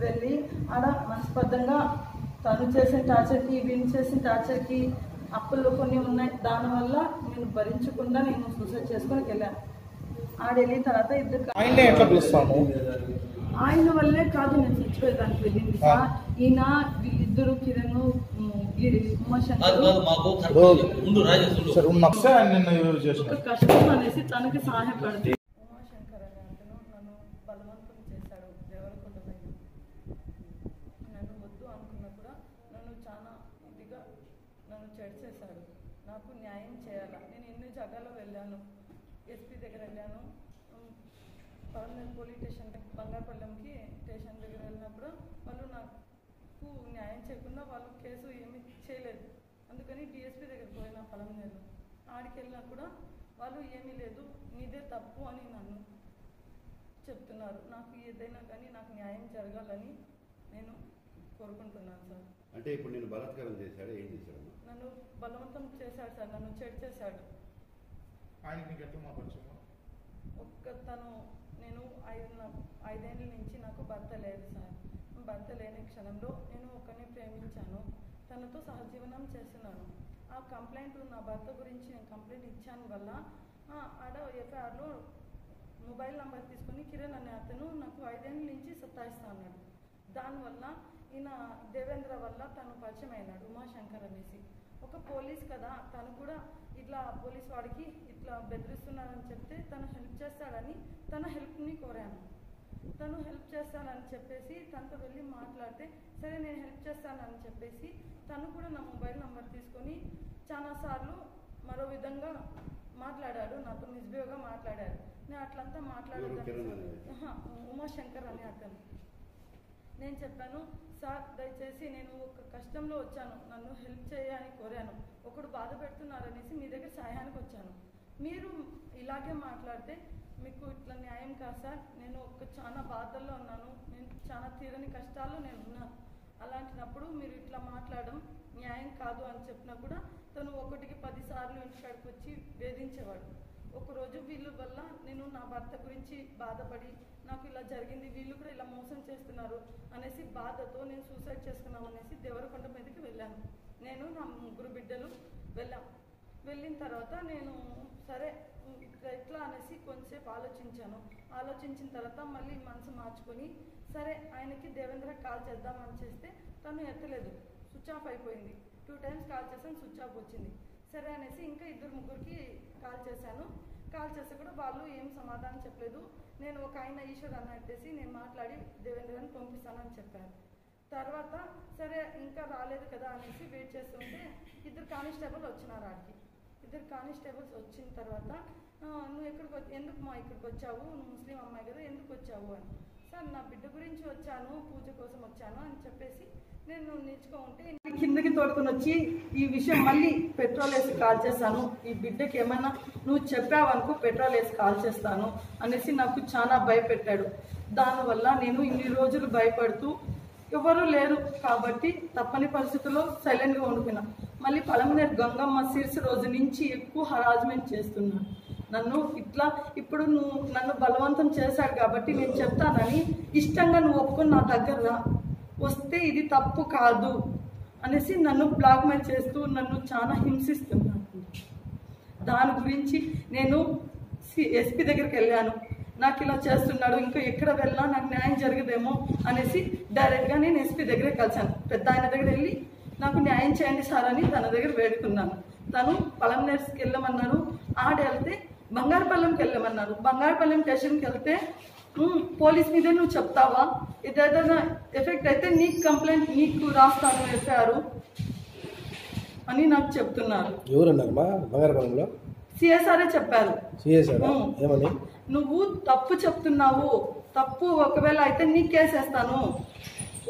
వెళ్ళి ఆడ మనస్పర్ధంగా తను చేసిన టార్చర్కి వీళ్ళు చేసిన టార్చర్కి అప్పులు కొన్ని ఉన్నాయి. దానివల్ల నేను భరించకుండా నేను సూసైడ్ చేసుకొని వెళ్ళాను. ఆడ వెళ్ళిన తర్వాత ఆయన వల్లే కాదు నేను చచ్చిపోయేదానికి వెళ్ళింది సార్. ఈయన వీళ్ళిద్దరు కిరణ్ ఉమాశంకర్ ఒక కష్టం అనేసి తనకి సహాయపడితే ఉమాశంకర్ అనే అతను నన్ను బలవంతం చేశాడు. దేవరకొండ పైన నన్ను వద్దు అనుకున్నా కూడా నన్ను చాలా ఇదిగా నన్ను చేశాడు. నాకు న్యాయం చేయాలా. నేను ఎన్ని జగాలో వెళ్ళాను, ఎస్పీ దగ్గర వెళ్ళాను, పోలీస్ స్టేషన్ బంగారపల్లంకి స్టేషన్ దగ్గర వెళ్ళినప్పుడు వాళ్ళు నాకు న్యాయం చేయకుండా వాళ్ళు కేసు ఏమీ చేయలేదు. అందుకని డిఎస్పీ దగ్గర పోయిన పలంనేరు ఆడికి వెళ్ళినా కూడా వాళ్ళు ఏమీ లేదు, నీదే తప్పు అని నన్ను చెప్తున్నారు. నాకు ఏదైనా కానీ నాకు న్యాయం జరగాలని నేను కోరుకుంటున్నాను సార్. అంటే ఇప్పుడు నేను బలాత్కారం చేశాడు, ఏం చేశాడు? నన్ను బలవంతం చేశాడు సార్, నన్ను చేశాడు. తను నేను 5 ఏళ్ళ నుంచి నాకు భర్త లేదు సార్. భర్త లేని క్షణంలో నేను ఒకరిని ప్రేమించాను, తనతో సహజీవనం చేస్తున్నాను. ఆ కంప్లైంట్ నా భర్త గురించి నేను కంప్లైంట్ ఇచ్చాను వల్ల ఆడ ఎఫ్ఐఆర్లో మొబైల్ నెంబర్ తీసుకొని కిరణ్ అనే అతను నాకు 5 ఏళ్ళ నుంచి సతాయిస్తా అన్నాడు. దానివల్ల ఈయన దేవేంద్ర వల్ల తను పరిచయం అయినాడు, ఉమాశంకర్ అనేసి. ఒక పోలీస్ కదా, తను కూడా ఇట్లా పోలీస్ వాడికి ఇట్లా బెదిరిస్తున్నాడని చెప్తే తను హెల్ప్ చేస్తాడని తన హెల్ప్ని కోరాను. తను హెల్ప్ చేస్తానని చెప్పేసి తనతో వెళ్ళి మాట్లాడితే సరే నేను హెల్ప్ చేస్తానని చెప్పేసి తను కూడా నా మొబైల్ నెంబర్ తీసుకొని చాలాసార్లు మరో విధంగా మాట్లాడాడు, నాతో నిజబిగా మాట్లాడాడు. నేను అట్లంతా ఉమాశంకర్ అనే అతను. నేను చెప్పాను సార్ దయచేసి నేను ఒక కష్టంలో వచ్చాను, నన్ను హెల్ప్ చేయని కోరాను, ఒకడు బాధ పెడుతున్నారనేసి మీ దగ్గర సహాయానికి వచ్చాను. మీరు ఇలాగే మాట్లాడితే మీకు ఇట్లా న్యాయం కాదు సార్. నేను చాలా బాధల్లో ఉన్నాను, నేను చాలా తీరని కష్టాల్లో నేను ఉన్నాను. అలాంటినప్పుడు మీరు ఇట్లా మాట్లాడడం న్యాయం కాదు అని చెప్పినా కూడా తను 1కి 10 సార్లు ఇంటికాడికి వచ్చి వేధించేవాడు. ఒకరోజు వీళ్ళ వల్ల నేను నా భర్త గురించి బాధపడి నాకు ఇలా జరిగింది, వీళ్ళు కూడా ఇలా మోసం చేస్తున్నారు అనేసి బాధతో నేను సూసైడ్ చేసుకున్నాం అనేసి దేవరకొండ మీదకి వెళ్ళాను. నేను నా 3 బిడ్డలు వెళ్ళాం. వెళ్ళిన తర్వాత నేను సరే ఎట్లా అనేసి కొంచెంసేపు ఆలోచించిన తర్వాత మళ్ళీ మనసు మార్చుకొని సరే ఆయనకి దేవేంద్ర కాల్ చేద్దామని చేస్తే తను ఎత్తలేదు, స్విచ్ ఆఫ్ అయిపోయింది. 2 టైమ్స్ కాల్ చేశాను, స్విచ్ ఆఫ్ వచ్చింది. సరే అనేసి ఇంకా 2-3కి కాల్ చేశాను. కాల్ చేస్తే కూడా వాళ్ళు ఏం సమాధానం చెప్పలేదు. నేను ఒక ఆయన ఈశ్వర్ అన్నట్టేసి నేను మాట్లాడి దేవేంద్రని పంపిస్తానని చెప్పాను. తర్వాత సరే ఇంకా రాలేదు కదా అనేసి వెయిట్ చేస్తుంటే 2 కానిస్టేబుల్ వచ్చినారు. ఆడికి 2 కానిస్టేబుల్స్ వచ్చిన తర్వాత నువ్వు ఎందుకు ఇక్కడికి వచ్చావు, నువ్వు ముస్లిం అమ్మాయి కదా ఎందుకు వచ్చావు అని. సార్ నా బిడ్డ గురించి వచ్చాను, పూజ కోసం వచ్చాను అని చెప్పేసి నేను నిల్చుకో ఉంటే కిందకి తోడుకొని వచ్చి ఈ విషయం మళ్ళీ పెట్రోల్ వేసి కాల్ చేస్తాను, ఈ బిడ్డకి ఏమన్నా నువ్వు చెప్పావనుకో పెట్రోల్ వేసి కాల్ చేస్తాను అనేసి నాకు చాలా భయపెట్టాడు. దానివల్ల నేను ఇన్ని రోజులు భయపడుతూ ఎవరు లేరు కాబట్టి తప్పని పరిస్థితుల్లో సైలెంట్గా ఉండిపోయినా. మళ్ళీ పలమనేరు గంగమ్మ సీర్స్ రోజు నుంచి ఎక్కువ హరాస్మెంట్ చేస్తున్నాను నన్ను. ఇట్లా ఇప్పుడు నువ్వు నన్ను బలవంతం చేశాడు కాబట్టి నేను చెప్తానని ఇష్టంగా నువ్వు ఒప్పుకొని నా దగ్గర వస్తే ఇది తప్పు కాదు అనేసి నన్ను బ్లాక్మెయిల్ చేస్తూ నన్ను చాలా హింసిస్తున్నాను. దాని గురించి నేను ఎస్పీ దగ్గరికి వెళ్ళాను. నాకు ఇలా చేస్తున్నాడు, ఇంకా ఎక్కడ వెళ్ళినా నాకు న్యాయం జరగదేమో అనేసి డైరెక్ట్గా నేను ఎస్పీ దగ్గరే కలిసాను. పెద్ద ఆయన దగ్గర వెళ్ళి నాకు న్యాయం చేయండి సార్ అని తన దగ్గర వేడుకున్నాను. తను పలంనేర్స్కి వెళ్ళమన్నారు, వెళ్తే బంగారపల్లంకి వెళ్ళమన్నారు. బంగారపల్లం స్టేషన్కి వెళ్తే పోలీస్ మీదే నువ్వు చెప్తావా, ఇదేదైనా ఎఫెక్ట్ అయితే నీకు కంప్లైంట్ నీకు రాస్తాను ఎఫ్ఐఆర్ అని నాకు చెప్తున్నారు. ఎవరన్నారమ్మా బంగారపల్లంలో? సిఎస్ఆర్ఏ చెప్పారు. ఏమని? నువ్వు తప్పు చెప్తున్నావు, తప్పు ఒకవేళ అయితే నీ కేసేస్తాను.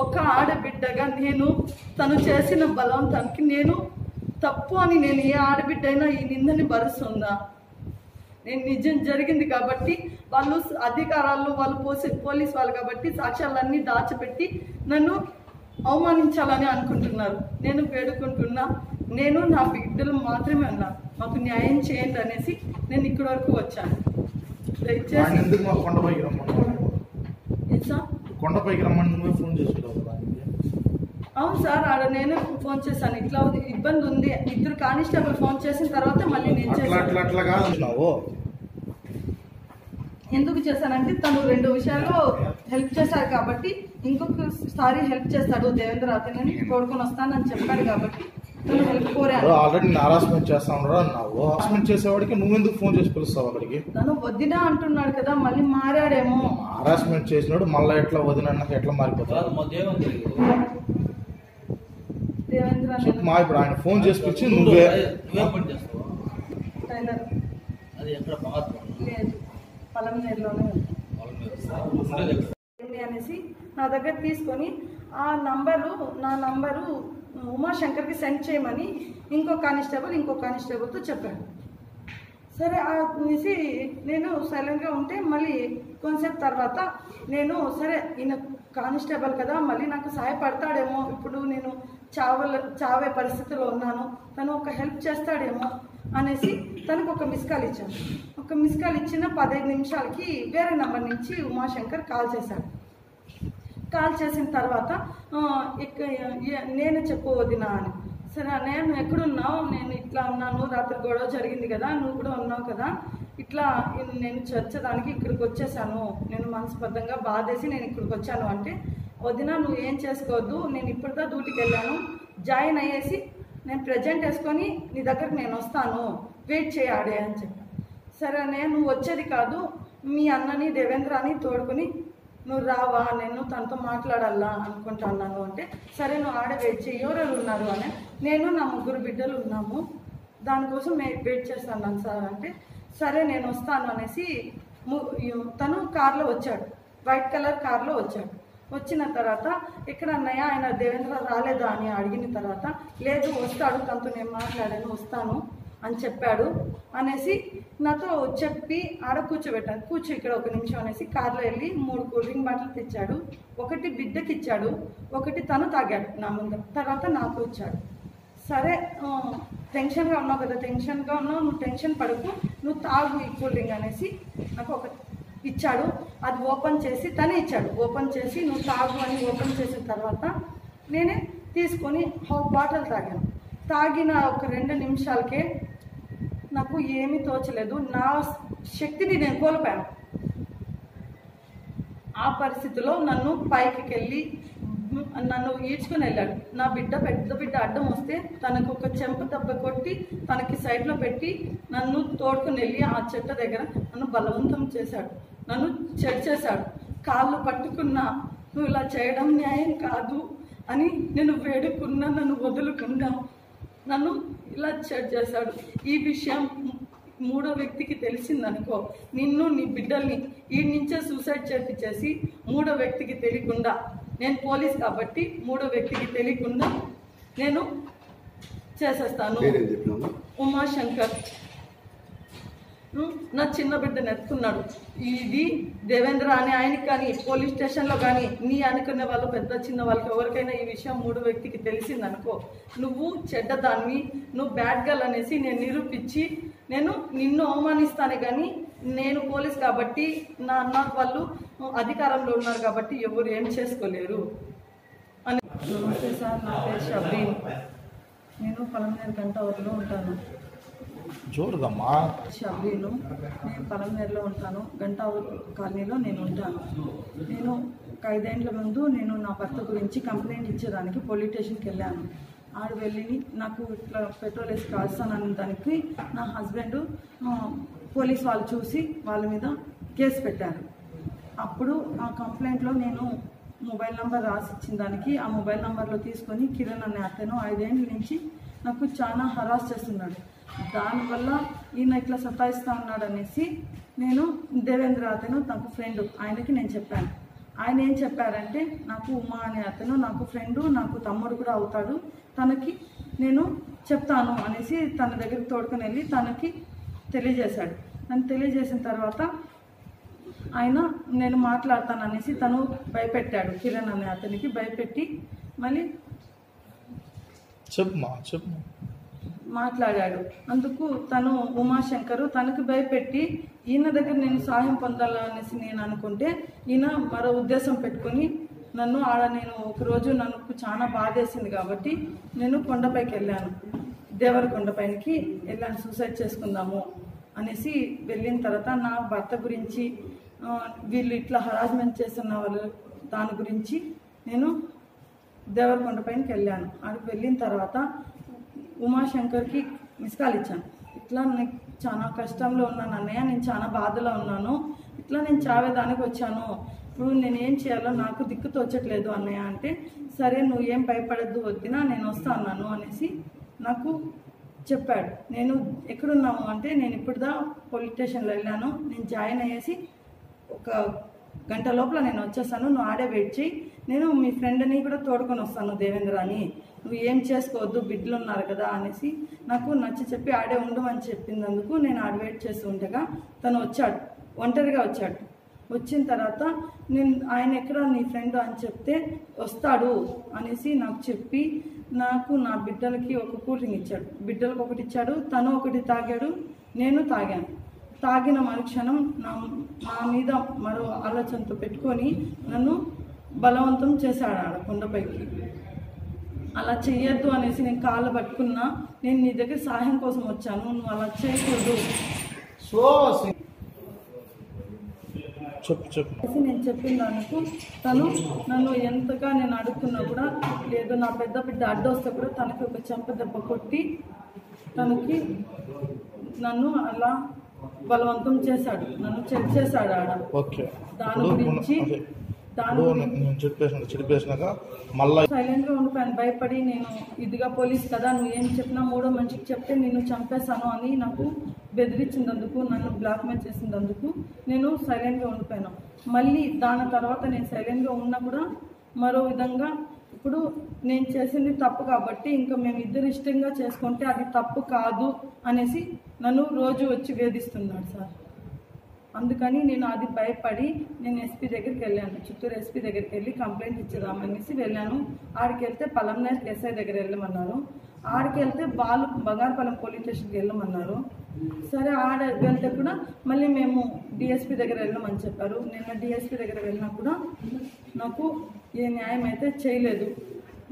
ఒక ఆడబిడ్డగా నేను తను చేసిన బలవంతానికి నేను తప్పు అని నేను ఏ ఆడబిడ్డ అయినా ఈ నిందని భరుస్తుందా? నేను నిజం జరిగింది కాబట్టి వాళ్ళు అధికారాల్లో వాళ్ళు పోలీస్ వాళ్ళు కాబట్టి సాక్ష్యాలన్నీ దాచిపెట్టి నన్ను అవమానించాలని అనుకుంటున్నారు. నేను వేడుకుంటున్నా, నేను నా బిడ్డలు మాత్రమే ఉన్నా, మాకు న్యాయం చేయండి అనేసి నేను ఇక్కడి వరకు వచ్చాను. దయచేసి కొండపైకి రమ్మని నువ్వే ఫోన్ చేసావు కదా ఆయనకి. అవును సార్, ఆడ నేను ఫోన్ చేశాను, ఇట్లా ఇబ్బంది ఉంది, ఇద్దరు కానిస్టేబుల్ ఫోన్ చేసిన తర్వాత మళ్ళీ నేను అట్లా చేశాను. అట్లా అట్లా కాదు నువ్వు ఎందుకు చేశానంటే తను 2 విషయాల్లో హెల్ప్ చేశాడు కాబట్టి ఇంకొకసారి హెల్ప్ చేస్తాడు దేవేంద్ర అతని తోడుకొని వస్తానని చెప్పాడు కాబట్టి తను హెల్ప్ కోరాను. ఆల్రెడీ నేను హరాస్మెంట్ చేస్తా ఉన్నాడు అన్నావు. హరాస్మెంట్ చేసేవాడికి నువ్వెందుకు ఫోన్ చేసి పిలుస్తావు అక్కడికి? తను వద్దినా అంటున్నాడు కదా, మళ్ళీ మారాడేమో. హరాస్మెంట్ చేసినాడు మళ్ళీ ఎట్లా వదిలినాక ఎట్లా మారిపోతాడు? దేవేంద్ర మా ఇప్పుడు ఆయన ఫోన్ చేసి పిలిచి నువ్వే టైలర్ లేదు, పలంనేరులోనే అనేసి నా దగ్గర తీసుకొని నా నంబరు ఉమాశంకర్కి సెండ్ చేయమని ఇంకో కానిస్టేబుల్తో చెప్పాడు. సరే అనేసి నేను సైలెంట్గా ఉంటే మళ్ళీ కొంతసేపు తర్వాత నేను సరే ఈయన కానిస్టేబుల్ కదా, మళ్ళీ నాకు సహాయపడతాడేమో, ఇప్పుడు నేను చావే పరిస్థితిలో ఉన్నాను, తను ఒక హెల్ప్ చేస్తాడేమో అనేసి తనకు ఒక మిస్ కాల్ ఇచ్చాను. ఒక మిస్ కాల్ ఇచ్చిన 15 నిమిషాలకి వేరే నెంబర్ నుంచి ఉమాశంకర్ కాల్ చేశాడు. కాల్ చేసిన తర్వాత నేను చెప్పవద్దినా అని. సరే అన్నయ్య నువ్వు ఎక్కడున్నావు? నేను ఇట్లా ఉన్నాను, రాత్రి గొడవ జరిగింది కదా, నువ్వు కూడా ఉన్నావు కదా, ఇట్లా నేను చర్చదానికి ఇక్కడికి వచ్చేసాను, నేను మనస్పర్ధంగా బాధేసి నేను ఇక్కడికి వచ్చాను అంటే, వదినా నువ్వు ఏం చేసుకోవద్దు, నేను ఇప్పటిదా డ్యూటీకి వెళ్ళాను, జాయిన్ అయ్యేసి నేను ప్రజెంట్ వేసుకొని నీ దగ్గరకు నేను వస్తాను, వెయిట్ చేయాడే అని చెప్పాను. సరే అన్నయ్య నువ్వు వచ్చేది కాదు, మీ అన్నని దేవేంద్రాని తోడుకొని నువ్వు రావా, నేను తనతో మాట్లాడాలా అనుకుంటున్నాను అంటే, సరే నువ్వు ఆడ వెయిట్ చేయి, ఎవరెవరు ఉన్నారు అని. నేను నా 3 బిడ్డలు ఉన్నాము, దానికోసం వెయిట్ చేస్తాను సార్ అంటే, సరే నేను వస్తాను అనేసి తను కార్లో వచ్చాడు, వైట్ కలర్ కార్లో వచ్చాడు. వచ్చిన తర్వాత ఇక్కడ అన్నయ్య ఆయన దేవేంద్ర రాలేదా అని అడిగిన తర్వాత, లేదు వస్తాడు, తనతో నేను మాట్లాడాను, వస్తాను అని చెప్పాడు అనేసి నాతో చెప్పి ఆడ కూర్చోబెట్టాను. ఇక్కడ 1 నిమిషం అనేసి కార్లో వెళ్ళి 3 కూల్ డ్రింక్ బాటిల్ తెచ్చాడు. ఒకటి బిడ్డకి ఇచ్చాడు, ఒకటి తను తాగాడు నా ముందు, తర్వాత నాకు ఇచ్చాడు. సరే టెన్షన్గా ఉన్నావు కదా, నువ్వు టెన్షన్ పడకు, నువ్వు తాగు ఈ కూల్ డ్రింక్ అనేసి నాకు ఒక ఇచ్చాడు. అది ఓపెన్ చేసి తనే ఇచ్చాడు, ఓపెన్ చేసి నువ్వు తాగు అని ఓపెన్ చేసిన తర్వాత నేనే తీసుకొని 1/2 బాటిల్ తాగాను. తాగిన ఒక 2 నిమిషాలకే నాకు ఏమీ తోచలేదు, నా శక్తిని నేను కోల్పోయాను. ఆ పరిస్థితిలో నన్ను పైకి వెళ్ళి నన్ను ఈడ్చుకొని వెళ్ళాడు. నా పెద్ద బిడ్డ అడ్డం వస్తే తనకు ఒక చెంప దెబ్బ కొట్టి తనకి సైడ్లో పెట్టి నన్ను తోడుకొని వెళ్ళి ఆ చెట్టు దగ్గర నన్ను బలవంతం చేశాడు, నన్ను చేశాడు. కాళ్ళు పట్టుకున్నా, నువ్వు ఇలా చేయడం న్యాయం కాదు అని నేను వేడుకున్నా, నన్ను వదులుకున్నా, నన్ను ఇలా చేశాడు. ఈ విషయం 3వ వ్యక్తికి తెలిసిందనుకో, నిన్ను నీ బిడ్డల్ని ఈ నుంచే సూసైడ్ చేసి 3వ వ్యక్తికి తెలియకుండా, నేను పోలీస్ కాబట్టి 3వ వ్యక్తికి తెలియకుండా నేను చేసేస్తాను. ఉమాశంకర్ నా చిన్న బిడ్డను ఎత్తుకున్నాడు. ఇది దేవేంద్ర అనే ఆయనకి కానీ పోలీస్ స్టేషన్లో కానీ నీ అనుకునే వాళ్ళు పెద్ద చిన్న వాళ్ళకి ఎవరికైనా ఈ విషయం 3వ వ్యక్తికి తెలిసిందనుకో, నువ్వు చెడ్డదాన్ని, నువ్వు బ్యాడ్ గర్ల్ అనేసి నేను నిరూపించి నేను నిన్ను అవమానిస్తాను. కానీ నేను పోలీస్ కాబట్టి నా అన్న వాళ్ళు అధికారంలో ఉన్నారు కాబట్టి ఎవరు ఏం చేసుకోలేరు అని. నమస్తే సార్, నా పేరు షబ్రీన్, నేను పలంనేరు గంటావూరులో ఉంటాను. జోరుగమ్మా. షబ్రీను, నేను పలంనేరులో ఉంటాను, గంటావూరు కాలనీలో నేను ఉంటాను. నేను ఒక 5 ఏళ్ల ముందు నేను నా భర్త గురించి కంప్లైంట్ ఇచ్చేదానికి పోలీస్ స్టేషన్కి వెళ్ళాను. ఆడ వెళ్ళి నాకు ఇట్లా పెట్రోల్ వేసి కాస్తానని దానికి నా హస్బెండ్ పోలీస్ వాళ్ళు చూసి వాళ్ళ మీద కేసు పెట్టారు. అప్పుడు ఆ కంప్లైంట్లో నేను మొబైల్ నెంబర్ రాసి ఇచ్చిన దానికి ఆ మొబైల్ నెంబర్లో తీసుకొని కిరణ్ అనే అతను 5 ఏళ్ళ నుంచి నాకు చాలా హరాస్ చేస్తున్నాడు. దానివల్ల ఈయన ఇట్లా సతాయిస్తూ ఉన్నాడు అనేసి నేను దేవేంద్ర అతను నాకు ఫ్రెండ్, ఆయనకి నేను చెప్పాను. ఆయన ఏం చెప్పారంటే, నాకు ఉమా అనే అతను నాకు ఫ్రెండు, నాకు తమ్ముడు కూడా అవుతాడు, తనకి నేను చెప్తాను అనేసి తన దగ్గరికి తోడుకొని వెళ్ళి తనకి తెలియజేశాడు. నన్ను తెలియజేసిన తర్వాత ఆయన నేను మాట్లాడతాను అనేసి తను భయపెట్టాడు, కిరణ్ అనే అతనికి భయపెట్టి మళ్ళీ చెప్పు మాట్లాడాడు. అందుకు తను ఉమాశంకరు తనకు భయపెట్టి ఈయన దగ్గర నేను సహాయం పొందాలనేసి నేను అనుకుంటే ఈయన మరో ఉద్దేశం పెట్టుకొని నన్ను నేను ఒకరోజు నాకు చాలా బాధేసింది కాబట్టి నేను కొండపైకి వెళ్ళాను. దేవరకొండపైకి వెళ్ళాను, సూసైడ్ చేసుకుందాము అనేసి. వెళ్ళిన తర్వాత నా భర్త గురించి వీళ్ళు ఇట్లా హరాస్మెంట్ చేస్తున్న వాళ్ళు దాని గురించి నేను దేవరకొండపైకి వెళ్ళాను. అక్కడికి వెళ్ళిన తర్వాత ఉమాశంకర్కి మిస్ కాల్ ఇచ్చాను. ఇట్లా నాకు చాలా కష్టంలో ఉన్నాను అన్నయ్య, నేను చాలా బాధలో ఉన్నాను, ఇట్లా నేను చావేదానికి వచ్చాను, ఇప్పుడు నేను ఏం చేయాలో నాకు దిక్కు తోచట్లేదు అన్నయ్య అంటే, సరే నువ్వు ఏం భయపడద్దు వద్దినా నేను వస్తాను అనేసి నాకు చెప్పాడు. నేను ఎక్కడున్నాము అంటే, నేను ఇప్పుడుదా పోలీస్ స్టేషన్లో వెళ్ళాను, నేను జాయిన్ అయ్యేసి 1 గంట లోపల నేను వచ్చేస్తాను, నువ్వు ఆడే వెయిట్ చేయి, నేను మీ ఫ్రెండ్ని కూడా తోడుకొని వస్తాను దేవేంద్ర అని, నువ్వు ఏం చేసుకోవద్దు బిడ్డలు ఉన్నారు కదా అనేసి నాకు నచ్చి చెప్పి ఆడే ఉండమని చెప్పినందుకు నేను ఆడ వెయిట్ చేస్తూ ఉండగా తను వచ్చాడు, ఒంటరిగా వచ్చాడు. వచ్చిన తర్వాత నేను ఆయన ఎక్కడ నీ ఫ్రెండ్ అని చెప్తే వస్తాడు అనేసి నాకు చెప్పి నాకు నా బిడ్డలకి ఒక కూల్ డ్రింక్ ఇచ్చాడు. బిడ్డలకు ఒకటి ఇచ్చాడు, తను ఒకటి తాగాడు, నేను తాగాను. తాగిన మరుక్షణం నా మీద మరో ఆలోచనతో పెట్టుకొని నన్ను బలవంతం చేశాడు ఆడ కొండపైకి. అలా చెయ్యొద్దు అనేసి నేను కాళ్ళు పట్టుకున్నా, నేను నీ దగ్గర సహాయం కోసం వచ్చాను, నువ్వు అలా చేయకూడదు నేను చెప్పిన దానికి తను నన్ను ఎంతగా నేను అడుగుతున్నా కూడా లేదు, నా పెద్ద బిడ్డ అడ్డొస్తే కూడా తనకి ఒక చెంప దెబ్బ కొట్టి తనకి నన్ను అలా బలవంతం చేశాడు, నన్ను చెక్ చేశాడు ఆడ. దాని గురించి సైలెంట్ గా ఉండిపోయాను, భయపడి. నేను ఇదిగా పోలీస్ కదా, నువ్వు ఏం చెప్పినా 3వ మనిషికి చెప్తే నిన్ను చంపేశాను అని నాకు బెదిరించినందుకు, నన్ను బ్లాక్మెయిల్ చేసినందుకు నేను సైలెంట్గా ఉండిపోయాను. మళ్ళీ దాని తర్వాత నేను సైలెంట్గా ఉన్నా కూడా మరో విధంగా, ఇప్పుడు నేను చేసింది తప్పు కాబట్టి ఇంకా మేము ఇద్దరు ఇష్టంగా చేసుకుంటే అది తప్పు కాదు అనేసి నన్ను రోజు వచ్చి వేధిస్తున్నాడు సార్. అందుకని నేను అది భయపడి నేను ఎస్పీ దగ్గరికి వెళ్ళాను, చిత్తూరు ఎస్పీ దగ్గరికి వెళ్ళి కంప్లైంట్ ఇచ్చేదామనేసి వెళ్ళాను. ఆడికి వెళ్తే పలంనేర్ ఎస్ఐ దగ్గర వెళ్ళమన్నారు, ఆడికి వెళ్తే బంగారపాలెం పోలీస్ స్టేషన్కి వెళ్ళమన్నారు. సరే ఆడ వెళ్తే కూడా మళ్ళీ మేము డిఎస్పీ దగ్గర వెళ్ళమని చెప్పారు. నిన్న డిఎస్పీ దగ్గర వెళ్ళినా కూడా నాకు ఏ న్యాయం అయితే చేయలేదు.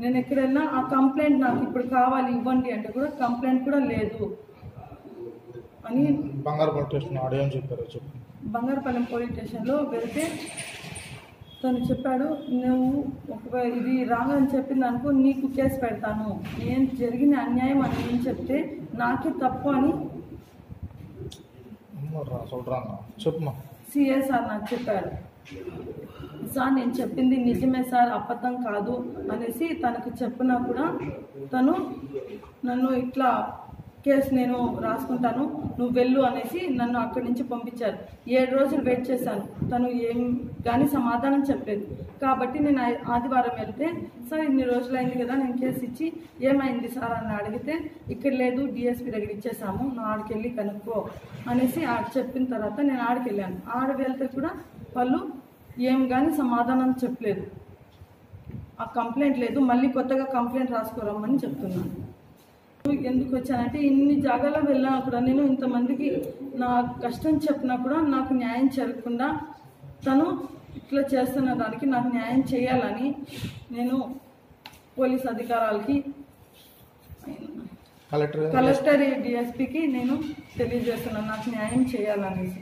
నేను ఎక్కడ వెళ్ళినా ఆ కంప్లైంట్ నాకు ఇప్పుడు కావాలి ఇవ్వండి అంటే కూడా కంప్లైంట్ కూడా లేదు అని బంగారపాలెం పోలీస్ స్టేషన్లో వెళ్తే తను చెప్పాడు, నువ్వు ఇది రాంగ్ అని చెప్పింది అనుకో నీకు కేసు పెడతాను, నేను జరిగిన అన్యాయం అని నేను చెప్తే నాకే తప్పు అని సిఏ సార్ నాకు చెప్పాడు. సార్ నేను చెప్పింది నిజమే సార్, అబద్ధం కాదు అనేసి తనకు చెప్పినా కూడా తను నన్ను ఇట్లా కేసు నేను రాసుకుంటాను నువ్వు వెళ్ళు అనేసి నన్ను అక్కడి నుంచి పంపించారు. 7 రోజులు వెయిట్ చేశాను, తను ఏం కానీ సమాధానం చెప్పలేదు. కాబట్టి నేను ఆదివారం వెళ్తే సార్ ఇన్ని రోజులైంది కదా, నేను కేసు ఇచ్చి ఏమైంది సార్ అని అడిగితే ఇక్కడ లేదు డిఎస్పీ దగ్గర ఇచ్చేసాము, నువ్వు ఆడికి వెళ్ళి కనుక్కో అనేసి చెప్పిన తర్వాత నేను ఆడికి వెళ్ళాను. ఆడ వెళ్తే కూడా వాళ్ళు ఏం కానీ సమాధానం చెప్పలేదు, ఆ కంప్లైంట్ లేదు, మళ్ళీ కొత్తగా కంప్లైంట్ రాసుకోరమ్మని చెప్తున్నాను. ఎందుకు వచ్చానంటే ఇన్ని జాగాలో వెళ్ళినా కూడా నేను ఇంతమందికి నా కష్టం చెప్పినా కూడా నాకు న్యాయం జరగకుండా తను ఇట్లా చేస్తున్న దానికి నాకు న్యాయం చేయాలని నేను పోలీస్ అధికారులకి కలెక్టర్ డిఎస్పీకి నేను తెలియజేస్తున్నాను, నాకు న్యాయం చేయాలనేసి.